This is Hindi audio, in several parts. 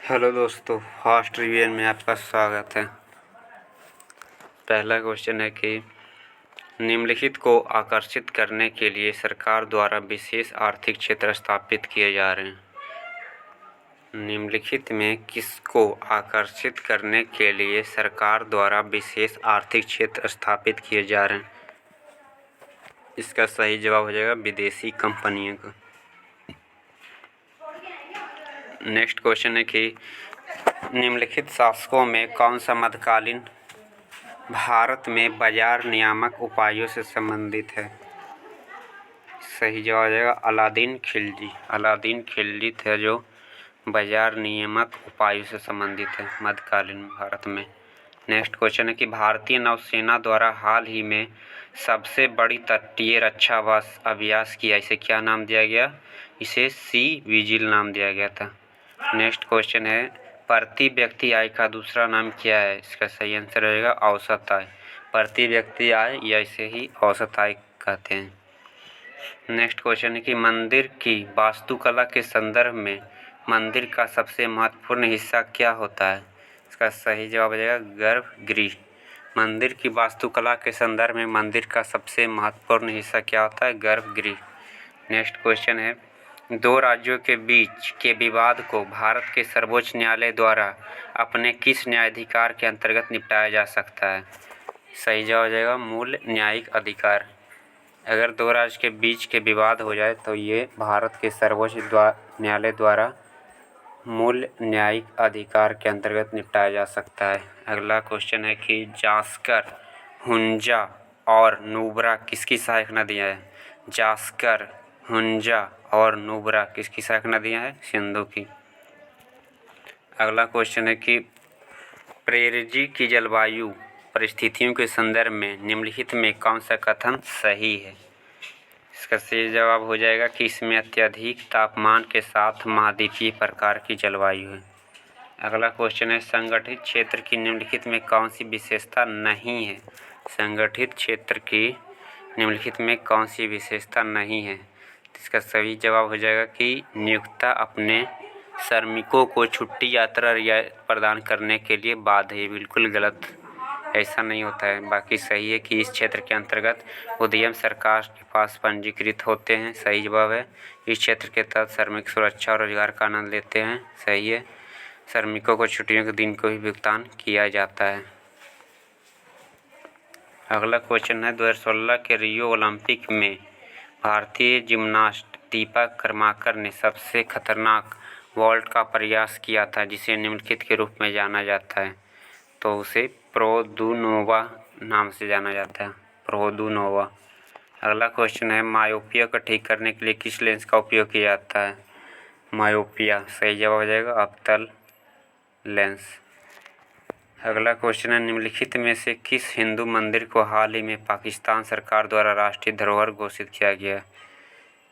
हेलो दोस्तों, फास्ट रिवीजन में आपका स्वागत है। पहला क्वेश्चन है कि निम्नलिखित को आकर्षित करने के लिए सरकार द्वारा विशेष आर्थिक क्षेत्र स्थापित किए जा रहे हैं। निम्नलिखित में किसको आकर्षित करने के लिए सरकार द्वारा विशेष आर्थिक क्षेत्र स्थापित किए जा रहे हैं? इसका सही जवाब हो जाएगा विदेशी कंपनियों का। नेक्स्ट क्वेश्चन है कि निम्नलिखित शासकों में कौन सा मध्यकालीन भारत में बाजार नियामक उपायों से संबंधित है? सही जवाब हो जाएगा अलादीन खिलजी। अलादीन खिलजी थे जो बाजार नियामक उपायों से संबंधित है मध्यकालीन भारत में। नेक्स्ट क्वेश्चन है कि भारतीय नौसेना द्वारा हाल ही में सबसे बड़ी तटीय रक्षा अभ्यास किया, इसे क्या नाम दिया गया? इसे सी विजिल नाम दिया गया था। नेक्स्ट क्वेश्चन है प्रति व्यक्ति आय का दूसरा नाम क्या है? इसका सही आंसर रहेगा औसत आय। प्रति व्यक्ति आय या इसे ही औसत आय कहते हैं। नेक्स्ट क्वेश्चन है कि मंदिर की वास्तुकला के संदर्भ में मंदिर का सबसे महत्वपूर्ण हिस्सा क्या होता है? इसका सही जवाब हो जाएगा गर्भगृह। मंदिर की वास्तुकला के संदर्भ में मंदिर का सबसे महत्वपूर्ण हिस्सा क्या होता है? गर्भगृह। नेक्स्ट क्वेश्चन है दो राज्यों के बीच के विवाद को भारत के सर्वोच्च न्यायालय द्वारा अपने किस न्यायाधिकार के अंतर्गत निपटाया जा सकता है? सही जवाब हो जाएगा मूल न्यायिक अधिकार। अगर दो राज्य के बीच के विवाद हो जाए तो ये भारत के सर्वोच्च न्यायालय द्वारा मूल न्यायिक अधिकार के अंतर्गत निपटाया जा सकता है। अगला क्वेश्चन है कि जास्कर, हुंजा और नुब्रा किसकी सहायक नदियाँ हैं? जास्कर, हुंजा और नुब्रा किसकी सहायक नदियाँ हैं? सिंधु की। अगला क्वेश्चन है कि प्रेरजी की जलवायु परिस्थितियों के संदर्भ में निम्नलिखित में कौन सा कथन सही है? इसका सही जवाब हो जाएगा कि इसमें अत्यधिक तापमान के साथ महाद्वीपीय प्रकार की जलवायु है। अगला क्वेश्चन है संगठित क्षेत्र की निम्नलिखित में कौन सी विशेषता नहीं है? संगठित क्षेत्र की निम्नलिखित में कौन सी विशेषता नहीं है? इसका सही जवाब हो जाएगा कि नियोक्ता अपने श्रमिकों को छुट्टी यात्रा प्रदान करने के लिए बाध्य है। बिल्कुल गलत, ऐसा नहीं होता है। बाकी सही है कि इस क्षेत्र के अंतर्गत उद्यम सरकार के पास पंजीकृत होते हैं। सही जवाब है इस क्षेत्र के तहत श्रमिक सुरक्षा और रोजगार का आनंद लेते हैं। सही है श्रमिकों को छुट्टियों के दिन को ही भुगतान किया जाता है। अगला क्वेश्चन है 2016 के रियो ओलंपिक में भारतीय जिम्नास्ट दीपा कर्माकर ने सबसे खतरनाक वॉल्ट का प्रयास किया था जिसे निम्नलिखित के रूप में जाना जाता है। तो उसे प्रोदुनोवा नाम से जाना जाता है। प्रोदुनोवा। अगला क्वेश्चन है मायोपिया को ठीक करने के लिए किस लेंस का उपयोग किया जाता है? मायोपिया। सही जवाब हो जाएगा अवतल लेंस। अगला क्वेश्चन है निम्नलिखित में से किस हिंदू मंदिर को हाल ही में पाकिस्तान सरकार द्वारा राष्ट्रीय धरोहर घोषित किया गया?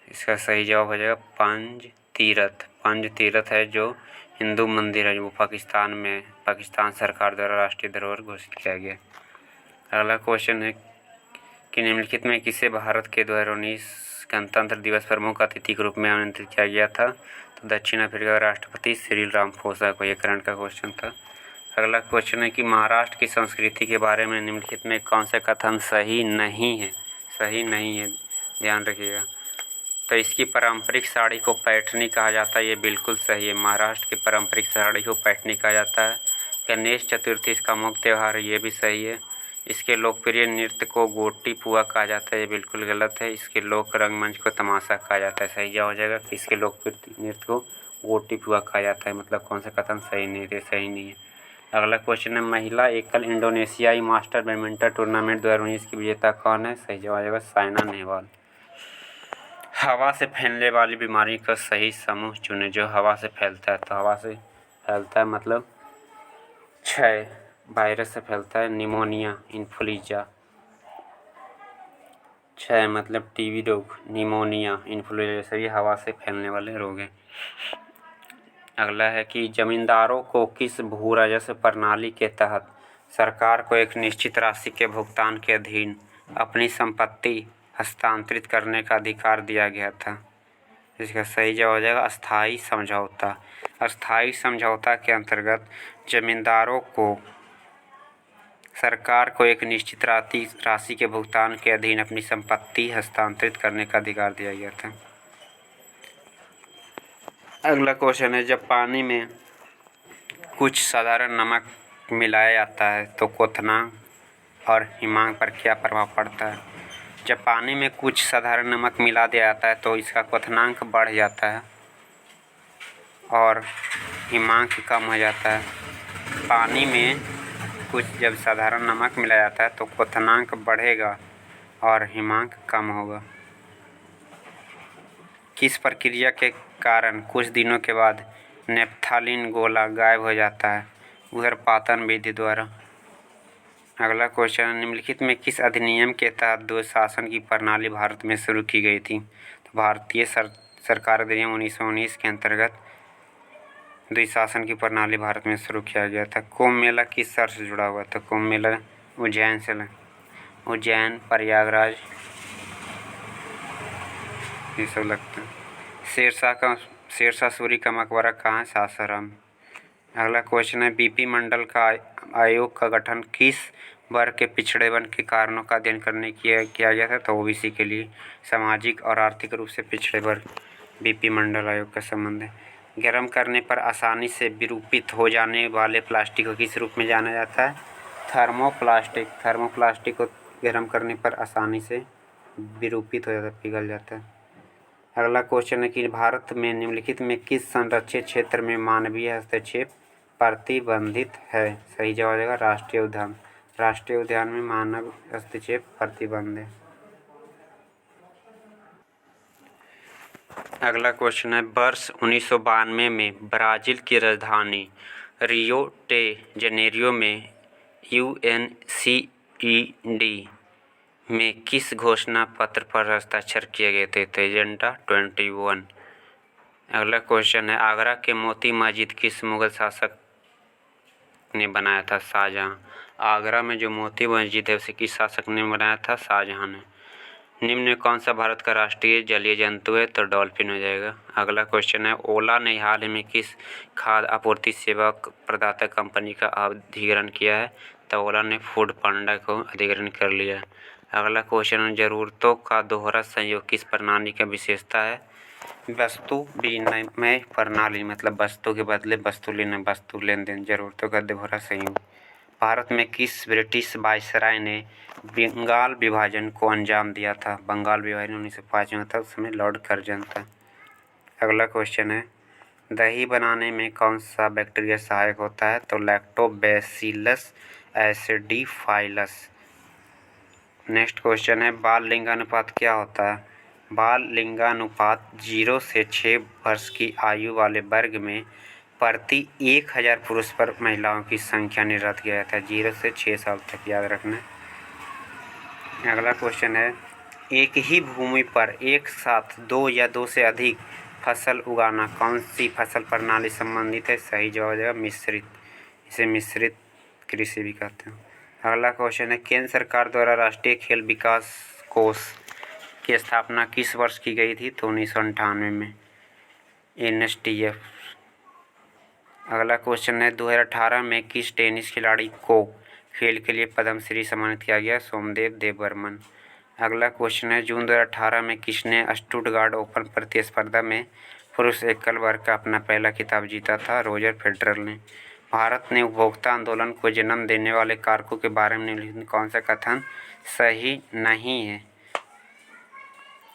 इसका सही जवाब हो जाएगा पंज तीर्थ। पंज तीर्थ है जो हिंदू मंदिर है वो पाकिस्तान सरकार द्वारा राष्ट्रीय धरोहर घोषित किया गया। अगला क्वेश्चन है कि निम्नलिखित में किसे भारत के 2019 गणतंत्र दिवस प्रमुख अतिथि के रूप में आमंत्रित किया गया था? तो दक्षिण अफ्रीका के राष्ट्रपति सिरिल रामाफोसा को। यह करंट का क्वेश्चन था। अगला क्वेश्चन है कि महाराष्ट्र की संस्कृति के बारे में निम्नलिखित में कौन सा कथन सही नहीं है? सही नहीं है, ध्यान रखिएगा। तो इसकी पारंपरिक साड़ी को पैठनी कहा जाता है। ये बिल्कुल सही है। महाराष्ट्र की पारंपरिक साड़ी को पैठनी कहा जाता है। गणेश चतुर्थी इसका मुख्य त्यौहार है। ये भी सही है। इसके लोकप्रिय नृत्य को गोटी पुआ कहा जाता है। ये बिल्कुल गलत है। इसके लोक रंगमंच को तमाशा कहा जाता है। सही जवाब हो जाएगा कि इसके लोकप्रिय नृत्य को गोटी पुआ कहा जाता है। मतलब कौन सा कथन सही नहीं है? सही नहीं है। अगला क्वेश्चन है महिला एकल इंडोनेशियाई मास्टर बैडमिंटन टूर्नामेंट 2019 की विजेता कौन है? सही जवाब हो जाएगा साइना नेहवाल। हवा से फैलने वाली बीमारी का सही समूह चुने। जो हवा से फैलता है, तो हवा से फैलता है मतलब क्षय वायरस से फैलता है। Pneumonia, influenza. क्षय मतलब टीबी रोग, निमोनिया, इन्फ्लुएंजा सभी हवा से फैलने वाले रोग हैं। अगला है कि जमींदारों को किस भू राजस्व प्रणाली के तहत सरकार को एक निश्चित राशि के भुगतान के अधीन अपनी संपत्ति हस्तांतरित करने का अधिकार दिया गया था? इसका सही जवाब हो जाएगा अस्थायी समझौता। अस्थायी समझौता के अंतर्गत जमींदारों को सरकार को एक निश्चित राशि के भुगतान के अधीन अपनी संपत्ति हस्तांतरित करने का अधिकार दिया गया था। अगला क्वेश्चन है, जब पानी में कुछ साधारण नमक मिलाया जाता है तो क्वथनांक और हिमांक पर क्या प्रभाव पड़ता है? जब पानी में कुछ साधारण नमक मिला दिया जाता है तो इसका क्वथनांक बढ़ जाता है और हिमांक कम हो जाता है। पानी में कुछ जब साधारण नमक मिलाया जाता है तो क्वथनांक बढ़ेगा और हिमांक कम होगा। किस प्रक्रिया के कारण कुछ दिनों के बाद नेप्थालीन गोला गायब हो जाता है? उदरपातन विधि द्वारा। अगला क्वेश्चन, निम्नलिखित में किस अधिनियम के तहत द्विशासन की प्रणाली भारत में शुरू की गई थी? तो भारतीय सरकार अधिनियम 1919 के अंतर्गत द्विशासन की प्रणाली भारत में शुरू किया गया था। कुंभ मेला किस शहर से जुड़ा हुआ था? कुंभ मेला उज्जैन से, उज्जैन, प्रयागराज, ये सब लगता है। शेरशाह सूरी का मकबरा कहाँ है? सासाराम। अगला क्वेश्चन है, बीपी मंडल का आयोग का गठन किस वर्ग के पिछड़े वर्ग के कारणों का अध्ययन करने किया गया था? तो ओबीसी के लिए सामाजिक और आर्थिक रूप से पिछड़े वर्ग बीपी मंडल आयोग का संबंध है। गर्म करने पर आसानी से विरूपित हो जाने वाले प्लास्टिक को किस रूप में जाना जाता है? थर्मोप्लास्टिक। थर्मोप्लास्टिक को गर्म करने पर आसानी से विरूपित हो जाता है, पिघल जाता है। अगला क्वेश्चन है कि भारत में निम्नलिखित में किस संरक्षित क्षेत्र में मानवीय हस्तक्षेप प्रतिबंधित है? सही जवाब हो जाएगा राष्ट्रीय उद्यान। राष्ट्रीय उद्यान में मानव हस्तक्षेप प्रतिबंध है। अगला क्वेश्चन है, वर्ष 1992 में ब्राज़ील की राजधानी रियो डे जनेरियो में UNCED में किस घोषणा पत्र पर हस्ताक्षर किए गए थे? तो एजेंडा 21। अगला क्वेश्चन है, आगरा के मोती मस्जिद किस मुगल शासक ने बनाया था? शाहजहां। आगरा में जो मोती मस्जिद है उसे किस शासक ने बनाया था? शाहजहां ने। निम्न में कौन सा भारत का राष्ट्रीय जलीय जंतु है? तो डॉल्फिन हो जाएगा। अगला क्वेश्चन है, ओला ने हाल ही में किस खाद्य आपूर्ति सेवा प्रदाता कंपनी का अधिग्रहण किया है? तो ओला ने फूड पांडा को अधिग्रहण कर लिया है। अगला क्वेश्चन है, जरूरतों का दोहरा संयोग किस प्रणाली का विशेषता है? वस्तु विनिमय प्रणाली, मतलब वस्तु के बदले वस्तु लेना, वस्तु लेन देन, जरूरतों का दोहरा संयोग। भारत में किस ब्रिटिश वायसराय ने बंगाल विभाजन को अंजाम दिया था? बंगाल विभाजन 1905 में था, उस समय लॉर्ड कर्जन था। अगला क्वेश्चन है, दही बनाने में कौन सा बैक्टीरिया सहायक होता है? तो लैक्टोबैसिलस एसिडिफाइलस। नेक्स्ट क्वेश्चन है, बाल लिंगानुपात क्या होता है? बाल लिंगानुपात 0 से 6 वर्ष की आयु वाले वर्ग में प्रति 1000 पुरुष पर महिलाओं की संख्या निर्धारित किया जाता है। 0 से 6 साल तक, याद रखना। अगला क्वेश्चन है, एक ही भूमि पर एक साथ 2 या 2 से अधिक फसल उगाना कौन सी फसल प्रणाली संबंधित है? सही जवाब हो जाएगा मिश्रित। इसे मिश्रित कृषि भी कहते हैं। अगला क्वेश्चन है, केंद्र सरकार द्वारा राष्ट्रीय खेल विकास कोष की स्थापना किस वर्ष की गई थी? तो 1998 में, NSTF। अगला क्वेश्चन है, 2018 में किस टेनिस खिलाड़ी को खेल के लिए पद्मश्री सम्मानित किया गया? सोमदेव देवबर्मन। अगला क्वेश्चन है, जून 2018 में किसने स्टुटगार्ट ओपन प्रतिस्पर्धा में पुरुष एकल वर्ग का अपना पहला खिताब जीता था? रोजर फेडरर ने। भारत ने उपभोक्ता आंदोलन को जन्म देने वाले कारकों के बारे में निम्नलिखित कौन सा कथन सही नहीं है?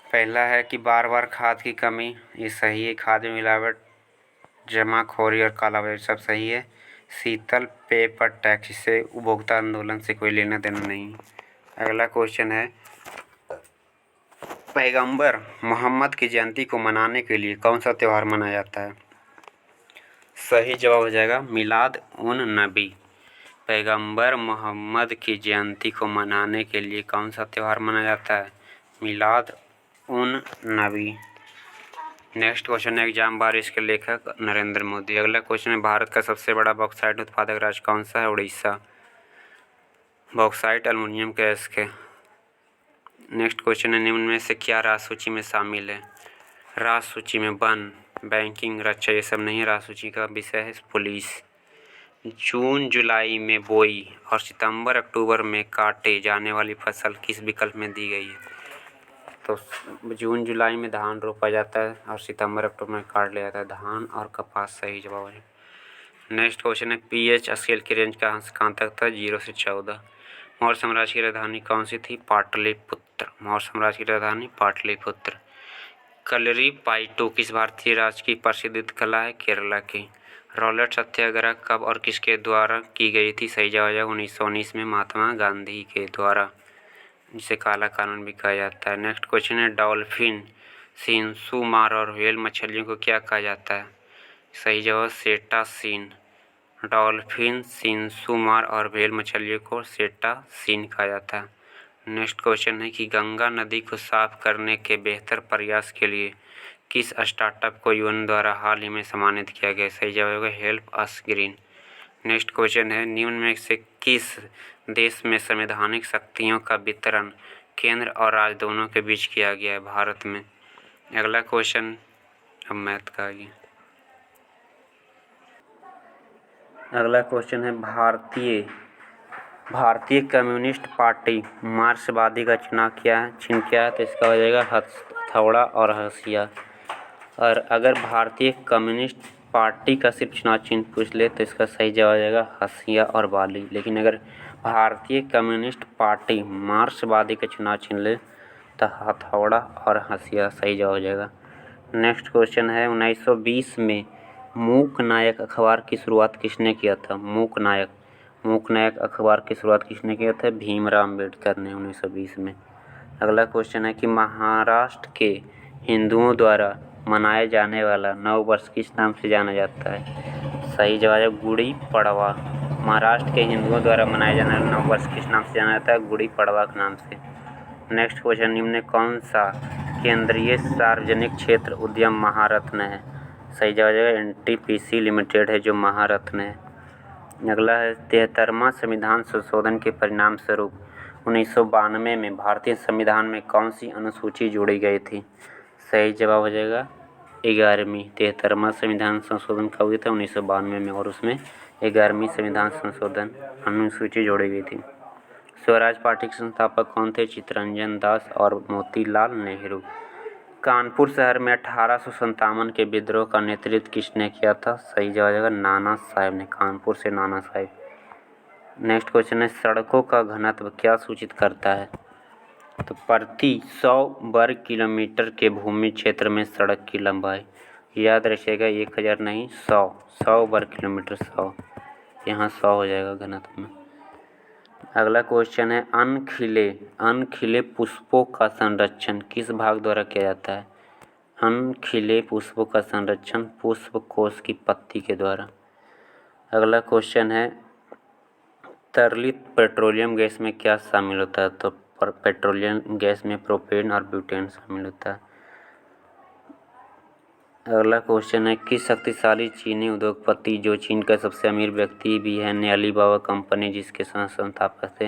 पहला है कि बार बार खाद की कमी, ये सही है। खाद में मिलावट, जमाखोरी और कालाबाजारी, सब सही है। शीतल पेपर टैक्स से उपभोक्ता आंदोलन से कोई लेना देना नहीं। अगला क्वेश्चन है, पैगंबर मोहम्मद की जयंती को मनाने के लिए कौन सा त्यौहार मनाया जाता है? सही जवाब हो जाएगा मिलाद उन नबी। पैगंबर मोहम्मद की जयंती को मनाने के लिए कौन सा त्यौहार मनाया जाता है? मिलाद उन नबी। नेक्स्ट क्वेश्चन है, एग्जाम बार इसके लेखक नरेंद्र मोदी। अगला क्वेश्चन है, भारत का सबसे बड़ा बॉक्साइट उत्पादक राज्य कौन सा है? उड़ीसा। बॉक्साइट एल्युमिनियम गैस के। नेक्स्ट क्वेश्चन है, निम्न में से क्या राज्य सूची में शामिल है? राज सूची में वन, बैंकिंग, रक्षा ये सब नहीं है। राज सूची का विषय है पुलिस। जून जुलाई में बोई और सितंबर अक्टूबर में काटे जाने वाली फसल किस विकल्प में दी गई है? तो जून जुलाई में धान रोपा जाता है और सितंबर अक्टूबर में काट लिया जाता है। धान और कपास सही जवाब है। नेक्स्ट क्वेश्चन है पीएच स्केल की रेंज कहाँ तक था? 0 से 14। मौर्य साम्राज्य की राजधानी कौन सी थी? पाटलिपुत्र। मौर्य साम्राज्य की राजधानी पाटलिपुत्र। कलरी पाइटू किस भारतीय राज्य की प्रसिद्ध कला है? केरला की। रॉलेट सत्याग्रह कब और किसके द्वारा की गई थी? सही जवाब है 1919 में महात्मा गांधी के द्वारा, जिसे काला कानून भी कहा जाता है। नेक्स्ट क्वेश्चन है डॉल्फिन, सिंसु मार और व्हेल मछलियों को क्या कहा जाता है? सही जवाब सेटासीन। डॉल्फिन, सिंसुमार और व्हेल मछलियों को सेटासीन कहा जाता है। नेक्स्ट क्वेश्चन है कि गंगा नदी को साफ करने के बेहतर प्रयास के लिए किस स्टार्टअप को यूएन द्वारा हाल ही में सम्मानित किया गया? सही जवाब होगा help us green. Next question है निम्न में से किस देश में संवैधानिक शक्तियों का वितरण केंद्र और राज्य दोनों के बीच किया गया है? भारत में। अगला क्वेश्चन अब मैथ का है। अगला क्वेश्चन है भारतीय कम्युनिस्ट पार्टी मार्क्सवादी का चिन्ह क्या है? तो इसका हो जाएगा हथौड़ा और हंसिया। और अगर भारतीय कम्युनिस्ट पार्टी का सिर्फ चुनाव चिन्ह पूछ ले तो इसका सही जवाब हो जाएगा हंसिया और बाली। लेकिन अगर भारतीय कम्युनिस्ट पार्टी मार्क्सवादी का चुनाव चिन्ह ले तो हथौड़ा और हंसिया सही जवाब हो जाएगा। नेक्स्ट क्वेश्चन है 1920 में मूक नायक अखबार की शुरुआत किसने किया था? मूक नायक अखबार की शुरुआत किसने किया था? भीमराव अम्बेडकर ने 1920 में। अगला क्वेश्चन है कि महाराष्ट्र के हिंदुओं द्वारा मनाया जाने वाला नव वर्ष किस नाम से जाना जाता है? सही जवाब है गुड़ी पड़वा। महाराष्ट्र के हिंदुओं द्वारा मनाया जाने वाला नव वर्ष किस नाम से जाना जाता है? गुड़ी पड़वा के नाम से। नेक्स्ट क्वेश्चन निम्न में कौन सा केंद्रीय सार्वजनिक क्षेत्र उद्यम महारत्न है? सही जवाब है एनटीपीसी लिमिटेड है जो महारत्न है। अगला है 73वां संविधान संशोधन के परिणाम स्वरूप 1992 में भारतीय संविधान में कौन सी अनुसूची जोड़ी गई थी? सही जवाब हो जाएगा 11वीं। 73वां संविधान संशोधन कब हुआ था? 1992 में और उसमें 11वीं संविधान संशोधन अनुसूची जोड़ी गई थी। स्वराज पार्टी के संस्थापक कौन थे? चित्तरंजन दास और मोतीलाल नेहरू। कानपुर शहर में 1857 के विद्रोह का नेतृत्व किसने किया था? सही जवाब है नाना साहब ने। कानपुर से नाना साहब। नेक्स्ट क्वेश्चन है सड़कों का घनत्व क्या सूचित करता है? तो प्रति 100 वर्ग किलोमीटर के भूमि क्षेत्र में सड़क की लंबाई, याद रखिएगा 1000 नहीं 100 वर्ग किलोमीटर 100, यहाँ 100 हो जाएगा घनत्व में। अगला क्वेश्चन है अनखिले पुष्पों का संरक्षण किस भाग द्वारा किया जाता है? अनखिले पुष्पों का संरक्षण पुष्प कोश की पत्ती के द्वारा। अगला क्वेश्चन है तरलित पेट्रोलियम गैस में क्या शामिल होता है? तो पेट्रोलियम गैस में प्रोपेन और ब्यूटेन शामिल होता है। अगला क्वेश्चन है किस शक्तिशाली चीनी उद्योगपति जो चीन का सबसे अमीर व्यक्ति भी है ने अलीबाबा कंपनी जिसके संस्थापक थे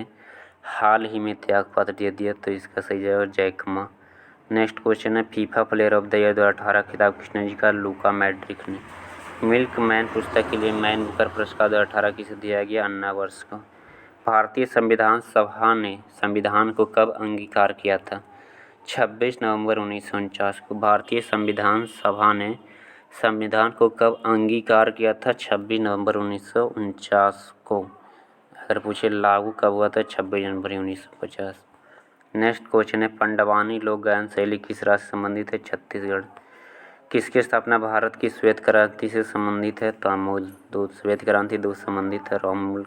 हाल ही में त्यागपत्र दे दिया? तो इसका सही जवाब जैक मा। नेक्स्ट क्वेश्चन है FIFA player of the year 2018 खिताब किसने जीता? लूका मैड्रिक ने। मिल्क मैन पुस्तक के लिए मैन बुकर पुरस्कार 2018 किसे दिया गया? अन्ना वर्ष को। भारतीय संविधान सभा ने संविधान को कब अंगीकार किया था? 26 नवंबर 1949 को। भारतीय संविधान सभा ने संविधान को कब अंगीकार किया था? 26 नवंबर 1949 को। अगर पूछे लागू कब हुआ था? 26 जनवरी 1950। नेक्स्ट क्वेश्चन है पंडवानी लोक गायन शैली किस राज्य से संबंधित है? छत्तीसगढ़। किसकी स्थापना भारत की श्वेत क्रांति से संबंधित है? तो अमूल दूध। श्वेत क्रांति दूध संबंधित है अमूल।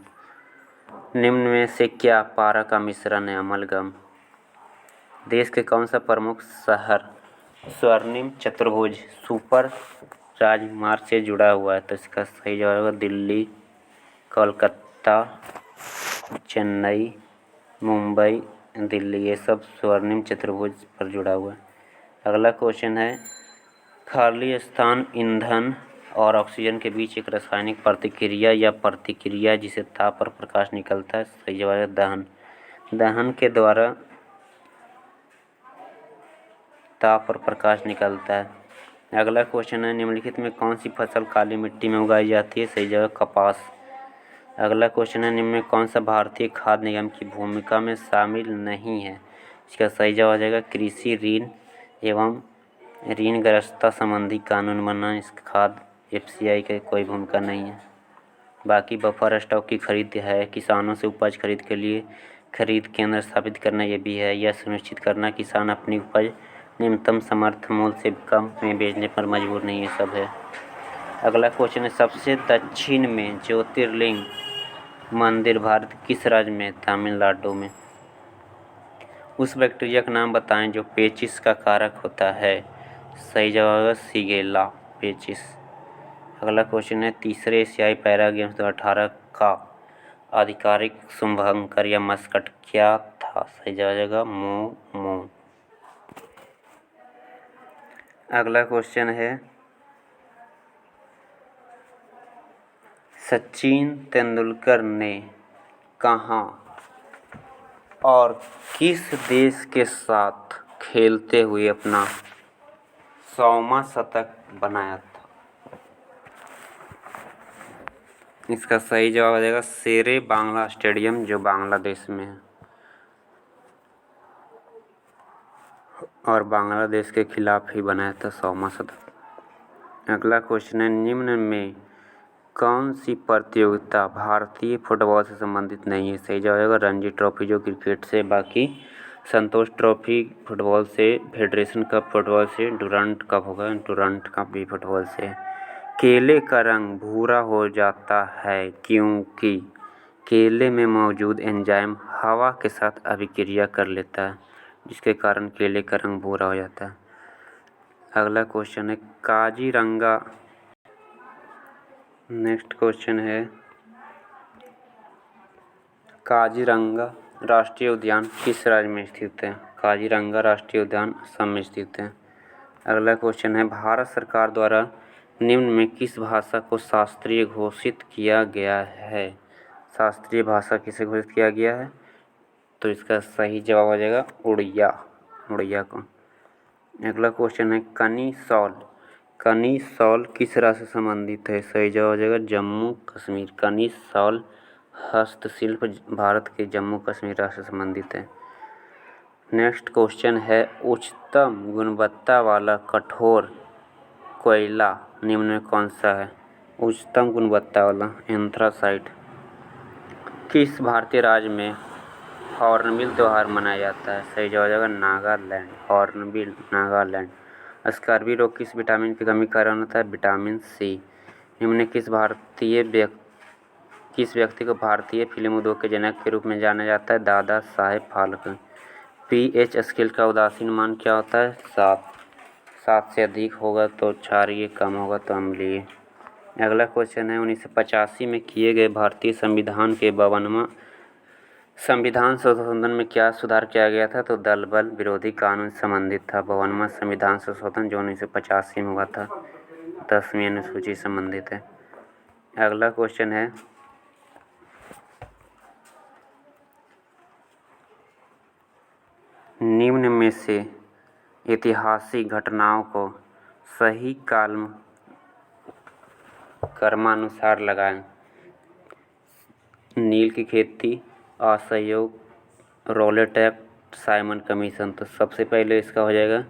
निम्न में से क्या पारा का मिश्रण है? अमलगम। देश के कौन सा प्रमुख शहर स्वर्णिम चतुर्भुज सुपर राजमार्ग से जुड़ा हुआ है? तो इसका सही जवाब है दिल्ली, कोलकाता, चेन्नई, मुंबई, दिल्ली, ये सब स्वर्णिम चतुर्भुज पर जुड़ा हुआ है। अगला क्वेश्चन है खाली स्थान ईंधन और ऑक्सीजन के बीच एक रासायनिक प्रतिक्रिया जिसे ताप और प्रकाश निकलता है। सही जवाब है दहन। दहन के द्वारा ताप और प्रकाश निकलता है। अगला क्वेश्चन है निम्नलिखित में कौन सी फसल काली मिट्टी में उगाई जाती है? सही जगह कपास। अगला क्वेश्चन है निम्न में कौन सा भारतीय खाद्य निगम की भूमिका में शामिल नहीं है? इसका सही जवाब आ जाएगा कृषि ऋण एवं ऋणग्रस्तता संबंधी कानून बनाना। इस खाद्य एफसीआई की कोई भूमिका नहीं है। बाकी बफर स्टॉक की खरीद है, किसानों से उपज खरीद के लिए खरीद केंद्र स्थापित करना ये भी है। यह सुनिश्चित करना किसान अपनी उपज न्यूनतम समर्थन मूल्य से कम में बेचने पर मजबूर नहीं है, सब है। अगला क्वेश्चन है सबसे दक्षिण में ज्योतिर्लिंग मंदिर भारत किस राज्य में? तमिलनाडु में। उस बैक्टीरिया का नाम बताएं जो पेचिश का कारक होता है। सही जवाब है शिगेला पेचिश। अगला क्वेश्चन है तीसरे एशियाई पैरा गेम्स 2018 का आधिकारिक शुभंकर या मस्कट क्या था? सही जवाब है मोमो। अगला क्वेश्चन है सचिन तेंदुलकर ने कहाँ और किस देश के साथ खेलते हुए अपना 100वां शतक बनाया था? इसका सही जवाब आ जाएगा शेरे बांग्ला स्टेडियम जो बांग्लादेश में है और बांग्लादेश के खिलाफ ही बनाया था 100वां शतक। अगला क्वेश्चन है निम्न में कौन सी प्रतियोगिता भारतीय फुटबॉल से संबंधित नहीं है? सही जवाब आएगा रणजी ट्रॉफी जो क्रिकेट से, बाकी संतोष ट्रॉफी फुटबॉल से, फेडरेशन कप फुटबॉल से, डुरंट कप होगा डुरंट कप भी फुटबॉल से। केले का रंग भूरा हो जाता है क्योंकि केले में मौजूद एंजाइम हवा के साथ अभिक्रिया कर लेता है जिसके कारण केले का रंग भूरा हो जाता है। अगला क्वेश्चन है काजीरंगा। नेक्स्ट क्वेश्चन है काजीरंगा राष्ट्रीय उद्यान किस राज्य में स्थित है? काजीरंगा राष्ट्रीय उद्यान असम में स्थित है। अगला क्वेश्चन है भारत सरकार द्वारा निम्न में किस भाषा को शास्त्रीय घोषित किया गया है? शास्त्रीय भाषा किसे घोषित किया गया है? तो इसका सही जवाब आ जाएगा उड़िया, उड़िया को। अगला क्वेश्चन है कनी सॉल किस राज्य से संबंधित है? सही जवाब आ जाएगा जम्मू कश्मीर। कनी सॉल हस्तशिल्प भारत के जम्मू कश्मीर राज्य से संबंधित है। नेक्स्ट क्वेश्चन है उच्चतम गुणवत्ता वाला कठोर कोयला निम्न में कौन सा है? उच्चतम गुणवत्ता वाला एंथ्रासाइट। किस भारतीय राज्य में हॉर्नबिल त्यौहार मनाया जाता है? सही जवाब आ जाएगा नागालैंड, हॉर्नबिल नागालैंड। स्कर्वी रोग किस विटामिन की कमी के कारण होता है? Vitamin C. निम्न किस व्यक्ति को भारतीय फिल्म उद्योग के जनक के रूप में जाना जाता है? दादा साहेब फाल्के। पीएच स्केल का उदासीन मान क्या होता है? 7 से अधिक होगा तो क्षारीय, कम होगा तो अम्लीय। अगला क्वेश्चन है 1985 में किए गए भारतीय संविधान के 52वां संविधान संशोधन में क्या सुधार किया गया था? तो दल बल विरोधी कानून संबंधित था। 52वां संविधान संशोधन जो 1985 में हुआ था 10वीं अनुसूची संबंधित है। अगला क्वेश्चन है निम्न में से ऐतिहासिक घटनाओं को सही क्रमानुसार लगाएं। नील की खेती, असहयोग, रॉलेट एक्ट, साइमन कमीशन। तो सबसे पहले इसका हो जाएगा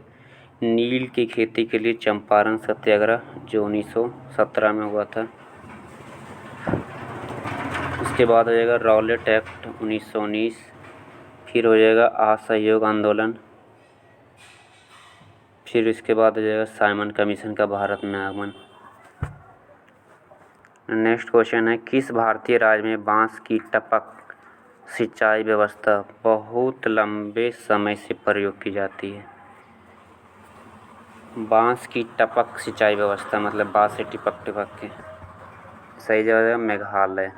नील की खेती के लिए चंपारण सत्याग्रह जो 1917 में हुआ था। उसके बाद हो जाएगा रॉलेट एक्ट 1919। फिर हो जाएगा असहयोग आंदोलन। फिर इसके बाद हो जाएगा साइमन कमीशन का भारत में आगमन। नेक्स्ट क्वेश्चन है किस भारतीय राज्य में बांस की टपक सिंचाई व्यवस्था बहुत लंबे समय से प्रयोग की जाती है? बांस की टपक सिंचाई व्यवस्था मतलब बांस से टिपक के। सही जवाब है मेघालय।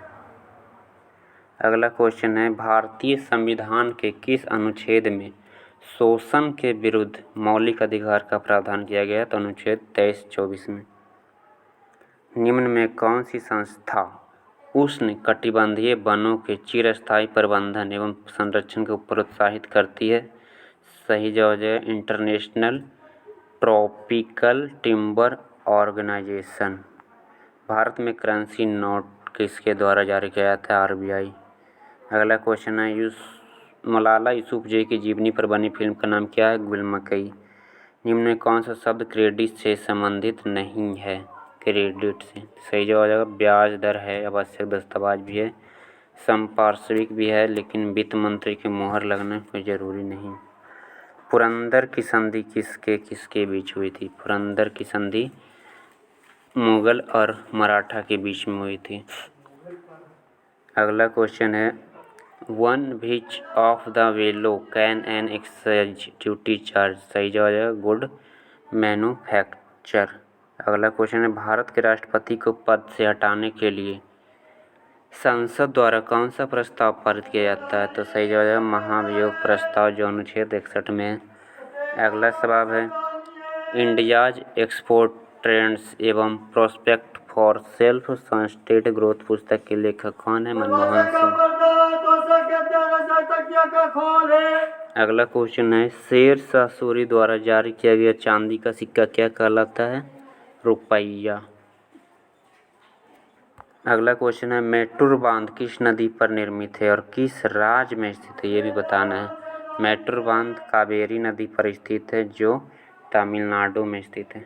अगला क्वेश्चन है भारतीय संविधान के किस अनुच्छेद में शोषण के विरुद्ध मौलिक अधिकार का प्रावधान किया गया? तो अनुच्छेद 23-24 में। निम्न में कौन सी संस्था उष्ण कटिबंधीय वनों के चिरस्थायी प्रबंधन एवं संरक्षण को प्रोत्साहित करती है? सही जवाब है international tropical timber organization. Bharat में करेंसी नोट किसके द्वारा जारी किया जाता है? आरबीआई। अगला क्वेश्चन है मलाला यूसुफजई की जीवनी पर बनी फिल्म का नाम क्या है? गुलमकई। निम्न में कौन सा शब्द क्रेडिट से संबंधित नहीं है? क्रेडिट से सही जवाब हो जाएगा ब्याज दर है, आवश्यक दस्तावेज भी है, संपार्श्विक भी है, लेकिन वित्त मंत्री की मोहर लगना कोई ज़रूरी नहीं। पुरंदर की संधि किसके किसके बीच हुई थी? पुरंदर की संधि मुगल और मराठा के बीच में हुई थी। अगला क्वेश्चन है वन विच ऑफ द वेलो can an excise duty charge? सही जवाब है गुड मैन्युफैक्चर। अगला क्वेश्चन है भारत के राष्ट्रपति को पद से हटाने के लिए संसद द्वारा कौन सा प्रस्ताव पारित किया जाता है? तो सही जवाब है महाभियोग प्रस्ताव जो अनुच्छेद 61 में है। अगला सवाल है इंडियाज एक्सपोर्ट ट्रेंड्स एवं prospect for self sustained growth पुस्तक के लेखक कौन है? मनमोहन सिंह। अगला क्वेश्चन है शेर शाह सूरी द्वारा जारी किया गया चांदी का सिक्का क्या कहलाता है? रुपया। अगला क्वेश्चन है मैटूर बांध किस नदी पर निर्मित है और किस राज्य में स्थित है? ये भी बताना है। मैटूर बांध कावेरी नदी पर स्थित है जो तमिलनाडु में स्थित है।